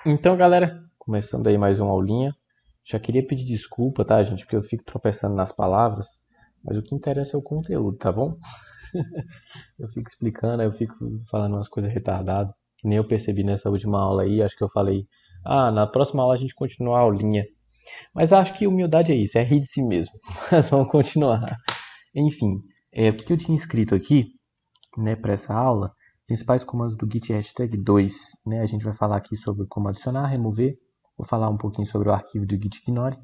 Então, galera, começando aí mais uma aulinha. Já queria pedir desculpa, tá, gente? Porque eu fico tropeçando nas palavras, mas o que interessa é o conteúdo, tá bom? Eu fico explicando, aí eu fico falando umas coisas retardadas. Que nem eu percebi nessa última aula aí, acho que eu falei, na próxima aula a gente continua a aulinha. Mas acho que humildade é isso, é rir de si mesmo. Mas vamos continuar. Enfim, o que eu tinha escrito aqui, né, para essa aula, principais comandos do Git hashtag 2, né, a gente vai falar aqui sobre como adicionar, remover, vou falar um pouquinho sobre o arquivo do Git ignore,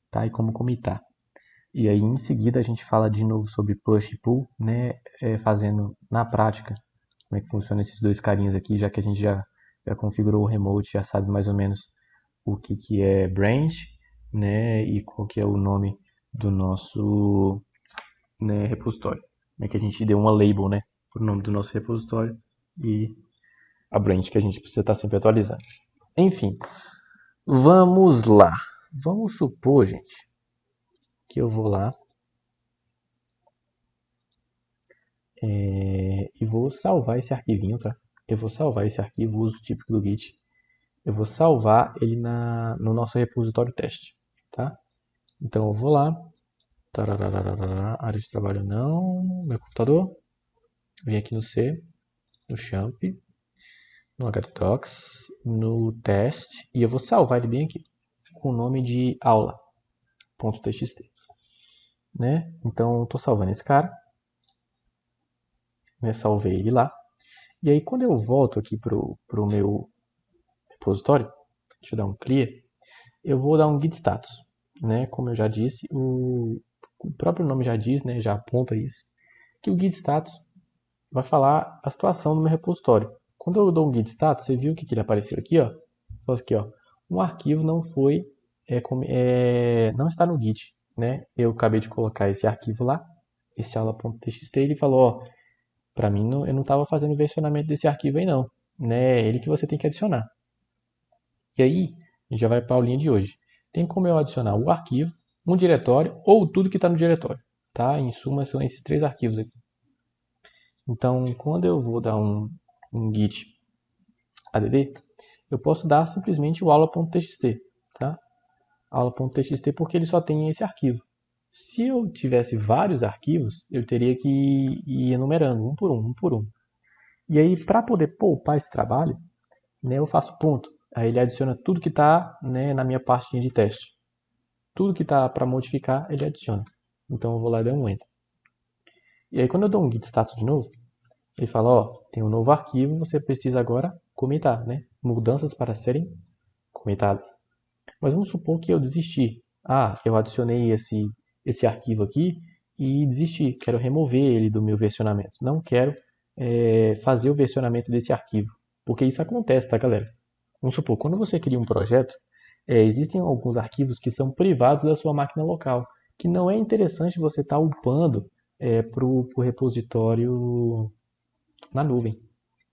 tá, e como comitar. E aí em seguida a gente fala de novo sobre push e pull, né, fazendo na prática como é que funciona esses dois carinhas aqui, já que a gente já configurou o remote, já sabe mais ou menos o que é branch, né, e qual que é o nome do nosso, né, repositório, né, que a gente deu uma label, né, para o nome do nosso repositório e a branch que a gente precisa estar sempre atualizando. Enfim, vamos lá. Vamos supor, gente, que eu vou lá e vou salvar esse arquivinho, tá? Eu vou salvar esse arquivo, uso típico do Git. Eu vou salvar ele no nosso repositório teste, tá? Então eu vou lá, tararararara, área de trabalho não, meu computador, vem aqui no C, no champ, no htdocs, no teste, e eu vou salvar ele bem aqui, com o nome de aula.txt, né? Então estou salvando esse cara, né? Salvei ele lá. E aí quando eu volto aqui pro meu repositório, deixa eu dar um clear, eu vou dar um git status, né? Como eu já disse, o próprio nome já diz, né? Já aponta isso, que o git status vai falar a situação do meu repositório. Quando eu dou um git status, você viu que ele apareceu aqui, ó? Falou aqui, ó, um arquivo não foi, não está no Git, né? Eu acabei de colocar esse arquivo lá, esse aula.txt, ele falou, ó, para mim eu não estava fazendo versionamento desse arquivo aí não, né? É ele que você tem que adicionar. E aí, a gente já vai para a aulinha de hoje. Tem como eu adicionar o arquivo, um diretório ou tudo que está no diretório, tá? Em suma, são esses três arquivos aqui. Então, quando eu vou dar um git add, eu posso dar simplesmente o aula.txt, tá? Aula.txt porque ele só tem esse arquivo. Se eu tivesse vários arquivos, eu teria que ir enumerando um por um, um por um. E aí, para poder poupar esse trabalho, né, eu faço ponto. Aí ele adiciona tudo que está, né, na minha pastinha de teste. Tudo que está para modificar, ele adiciona. Então eu vou lá e dou um enter. E aí quando eu dou um git status de novo, ele fala, ó, tem um novo arquivo, você precisa agora comitar, né? Mudanças para serem comitadas. Mas vamos supor que eu desisti. Eu adicionei esse arquivo aqui e desisti. Quero remover ele do meu versionamento. Não quero fazer o versionamento desse arquivo. Porque isso acontece, tá, galera? Vamos supor, quando você cria um projeto, existem alguns arquivos que são privados da sua máquina local, que não é interessante você estar upando para o repositório na nuvem.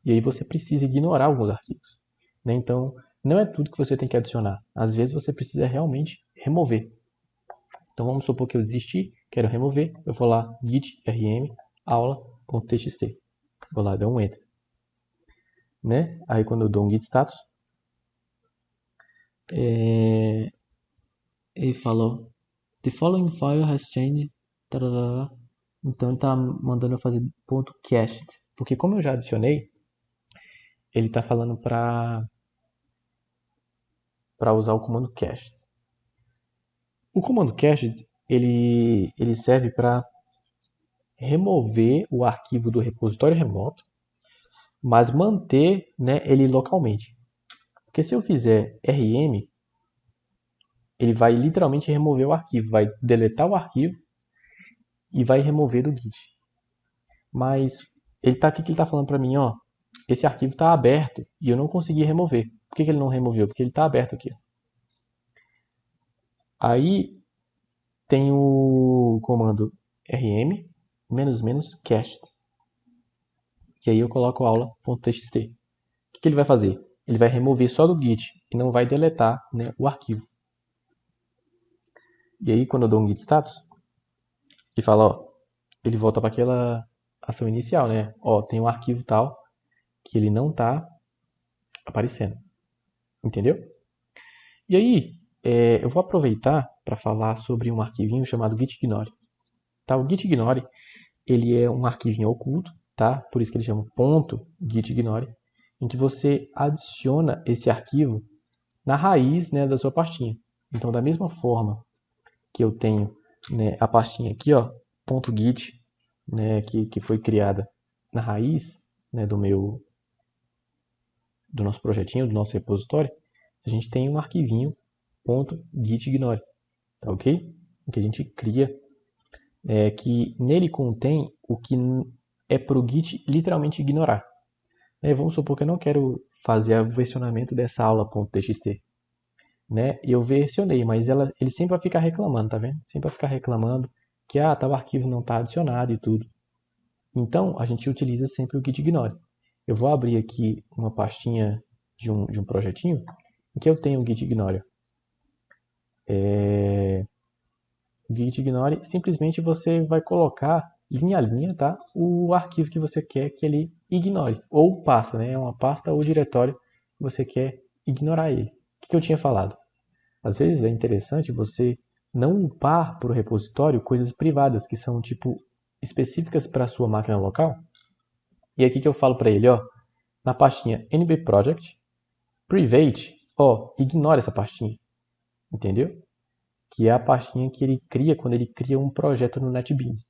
E aí você precisa ignorar alguns arquivos, né? Então, não é tudo que você tem que adicionar. Às vezes você precisa realmente remover. Então vamos supor que eu desisti, quero remover, eu vou lá, git rm aula.txt. Vou lá, dou um enter, né? Aí quando eu dou um git status, ele falou, the following file has changed, tarará. Então ele está mandando eu fazer ponto cached, porque como eu já adicionei, ele está falando para usar o comando cached. O comando cached ele serve para remover o arquivo do repositório remoto, mas manter, né, ele localmente. Porque se eu fizer rm, ele vai literalmente remover o arquivo, vai deletar o arquivo e vai remover do Git. Mas ele tá aqui que ele está falando para mim, ó, esse arquivo está aberto e eu não consegui remover. Por que ele não removeu? Porque ele está aberto aqui. Aí tem o comando rm cached. E aí eu coloco aula.txt. O que ele vai fazer? Ele vai remover só do Git e não vai deletar, né, o arquivo. E aí quando eu dou um git status, ele fala, ó, ele volta para aquela ação inicial, né? Ó, tem um arquivo tal que ele não está aparecendo. entendeu? E aí, eu vou aproveitar para falar sobre um arquivinho chamado gitignore. Tá? O gitignore, ele é um arquivinho oculto, tá? Por isso que ele chama .gitignore, em que você adiciona esse arquivo na raiz, né, da sua pastinha. Então, da mesma forma que eu tenho, né, a pastinha aqui, ó, .git, né, que foi criada na raiz, né, do nosso projetinho, do nosso repositório, a gente tem um arquivinho .gitignore, tá ok? Em que a gente cria, que nele contém o que é para o Git literalmente ignorar. Vamos supor que eu não quero fazer o versionamento dessa aula.txt. Né? Eu versionei, mas ele sempre vai ficar reclamando, tá vendo? Sempre vai ficar reclamando que tal arquivo não está adicionado e tudo. Então, a gente utiliza sempre o gitignore. Eu vou abrir aqui uma pastinha de um projetinho em que eu tenho o gitignore. O gitignore, simplesmente você vai colocar linha a linha, tá? O arquivo que você quer que ele ignore. Ou pasta, né? É uma pasta ou diretório que você quer ignorar ele. O que eu tinha falado? Às vezes é interessante você não upar para o repositório coisas privadas que são tipo específicas para a sua máquina local. E aqui que eu falo para ele, ó, na pastinha nbproject, private, ó, ignora essa pastinha, entendeu? Que é a pastinha que ele cria quando ele cria um projeto no NetBeans.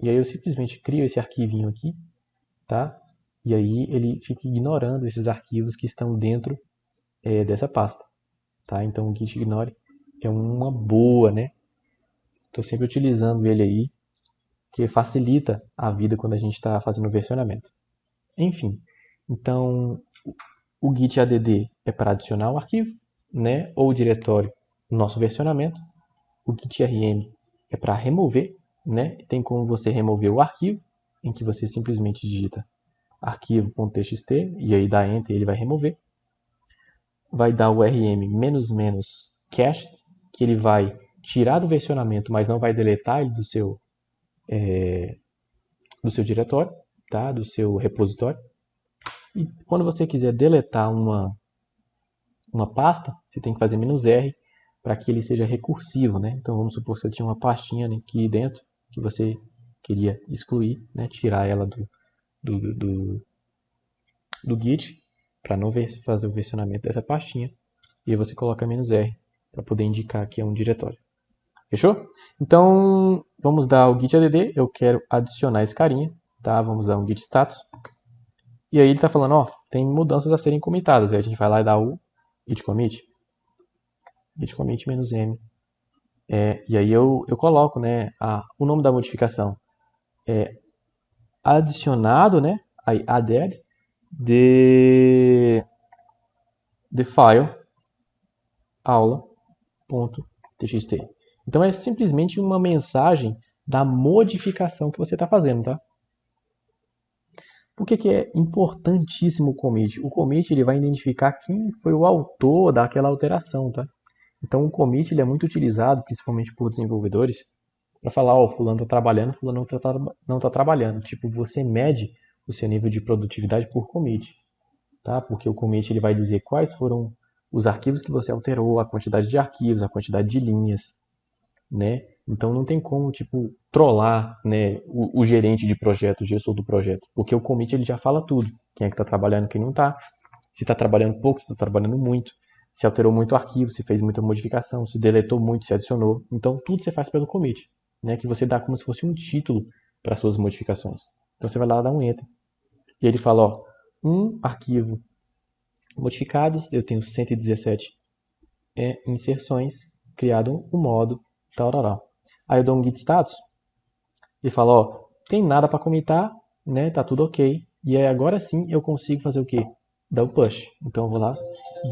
E aí eu simplesmente crio esse arquivinho aqui, tá? E aí ele fica ignorando esses arquivos que estão dentro dessa pasta, tá? Então o git ignore é uma boa, né? Estou sempre utilizando ele aí, que facilita a vida quando a gente está fazendo o versionamento. Enfim, então o git add é para adicionar o arquivo, né, ou o diretório no nosso versionamento. O git rm é para remover, né, tem como você remover o arquivo, em que você simplesmente digita arquivo.txt e aí dá enter e ele vai remover. Vai dar o rm --cache, que ele vai tirar do versionamento, mas não vai deletar ele do seu diretório, tá? Do seu repositório. E quando você quiser deletar uma pasta, você tem que fazer "-r" para que ele seja recursivo, né? Então vamos supor que você tinha uma pastinha aqui dentro que você queria excluir, né? Tirar ela do Git para não fazer o versionamento dessa pastinha. E aí você coloca "-r" para poder indicar que é um diretório. Fechou? Então vamos dar o git add. Eu quero adicionar esse carinha, tá? Vamos dar um git status. E aí ele está falando, ó, tem mudanças a serem comitadas. Aí a gente vai lá e dá o git commit "-m". E aí eu coloco, né, o nome da modificação é adicionado, né, aí added the file aula.txt. Então é simplesmente uma mensagem da modificação que você está fazendo, tá? Por que é importantíssimo o commit? O commit ele vai identificar quem foi o autor daquela alteração, tá? Então o commit ele é muito utilizado, principalmente por desenvolvedores, para falar, ó, fulano está trabalhando, fulano não tá trabalhando. Tipo, você mede o seu nível de produtividade por commit, tá? Porque o commit ele vai dizer quais foram os arquivos que você alterou, a quantidade de arquivos, a quantidade de linhas, né? Então não tem como, tipo, trollar, né, o gerente de projeto, o gestor do projeto, porque o commit ele já fala tudo. Quem é que está trabalhando, quem não está, se está trabalhando pouco, se está trabalhando muito, se alterou muito o arquivo, se fez muita modificação, se deletou muito, se adicionou. Então tudo você faz pelo commit, né, que você dá como se fosse um título para suas modificações. Então você vai lá dar um enter. E ele fala, ó, um arquivo modificado, eu tenho 117 inserções, criado um modo, tal, tal, tal. Aí eu dou um git status e falo, ó, tem nada para comitar, né? Tá tudo ok. E aí agora sim eu consigo fazer o quê? Dar o push. Então eu vou lá,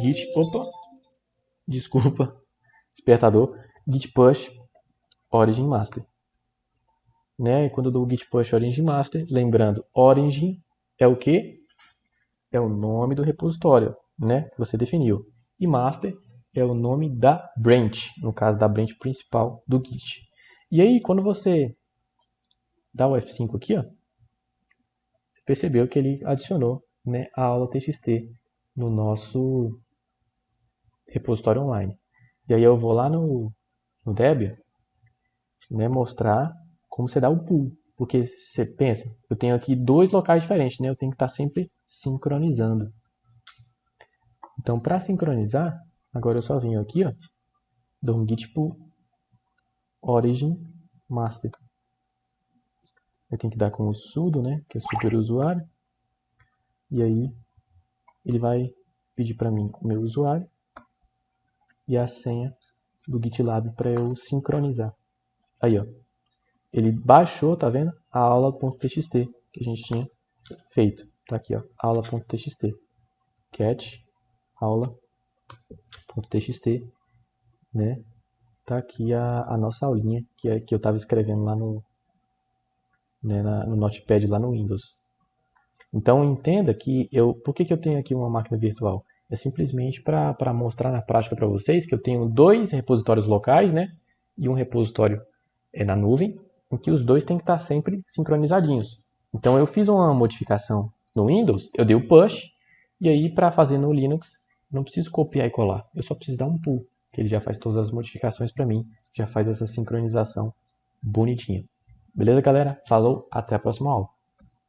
git, opa, desculpa, despertador, git push origin master. Né? E quando eu dou o git push origin master, lembrando, origin é o quê? É o nome do repositório, né? Que você definiu. E master é o nome da branch, no caso da branch principal do Git. E aí, quando você dá o F5 aqui, ó, você percebeu que ele adicionou, né, a aula TXT no nosso repositório online. E aí eu vou lá no Debian, né, mostrar como você dá o pull. Porque você pensa, eu tenho aqui dois locais diferentes, né? Eu tenho que estar sempre sincronizando. Então, para sincronizar, agora eu só venho aqui, ó, dou um git pull origin master. Eu tenho que dar com o sudo, né, que é superusuário. E aí ele vai pedir para mim o meu usuário e a senha do GitLab para eu sincronizar. Aí, ó, ele baixou, tá vendo? A aula.txt que a gente tinha feito. Tá aqui, ó, aula.txt. Cat aula.txt, né? Tá aqui a nossa aulinha que eu estava escrevendo lá no, né, no Notepad lá no Windows. Então entenda que por que eu tenho aqui uma máquina virtual? É simplesmente para mostrar na prática para vocês que eu tenho dois repositórios locais, né? E um repositório na nuvem, em que os dois têm que estar sempre sincronizadinhos. Então eu fiz uma modificação no Windows, eu dei o push, e aí para fazer no Linux, não preciso copiar e colar, eu só preciso dar um pull, que ele já faz todas as modificações para mim, já faz essa sincronização bonitinha. Beleza, galera? Falou, até a próxima aula.